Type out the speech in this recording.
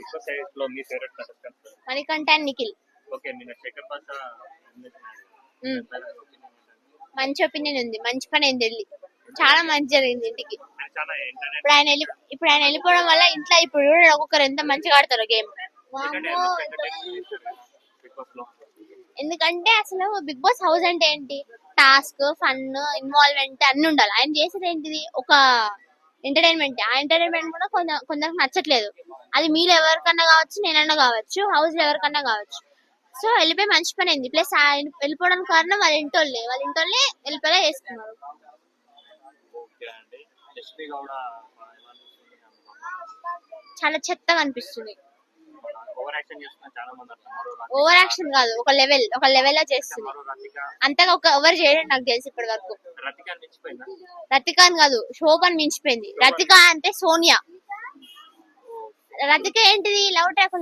Big boss eight లో మీ favourite contestant? Manikanta and Nikhil. Okay, నిన్న శేఖర్ పాష ఉమ్. మంచి ఒపీనియన్ ఉంది, మంచి పని అయింది, వెళ్ళి చాలా మంచి జరిగింది ఇంటికి. చాలా ఎంటర్టైన్. ఇప్పుడు ఆయన వెళ్ళిపోవడం వల్ల ఇంట్లో ఇప్పుడు చూడండి ఒక్కొక్కరు ఎంత మంచిగా ఆడతారు గేమ్. బిగ్ బాస్ లో ఎందుకంటే అసలు బిగ్ బాస్ హౌస్ అంటే ఏంటి, టాస్క్, ఫన్, ఇన్వాల్వ్మెంట్ అన్ని ఉండాలి. ఆయన చేసేది ఏంటిది, ఒక ఎంటర్టైన్మెంట్. ఆ ఎంటర్టైన్మెంట్ కూడా కొందరికి నచ్చట్లేదు. అది మీలో ఎవరికన్నా కావచ్చు, నేనన్నా కావచ్చు, హౌస్ లో ఎవరికన్నా కావచ్చు. సో వెళ్ళిపోయి మంచి పని అయింది. ప్లస్ ఆయన వెళ్ళిపోవడానికి కారణం వాళ్ళ ఇంటోళ్ళే వెళ్ళిపోయేలా చేసుకున్నారు. ఓకే అండి. యశ్వి గౌడ చాలా చెత్తగా అనిపిస్తుంది. ఓవర్ యాక్షన్ చేస్తున్న చాలా మంది అంటున్నారు. ఓవర్ యాక్షన్ కాదు, ఒక లెవెల్ లో చేస్తుంది. అంతగా ఎవరు చేయడం నాకు తెలిసి ఇప్పటి వరకు. రతికాన్ కాదు, శోభన్ మించిపోయింది. రతిక అంటే సోనియా. రతిక ఏంటిది, లవ్ ట్రాక్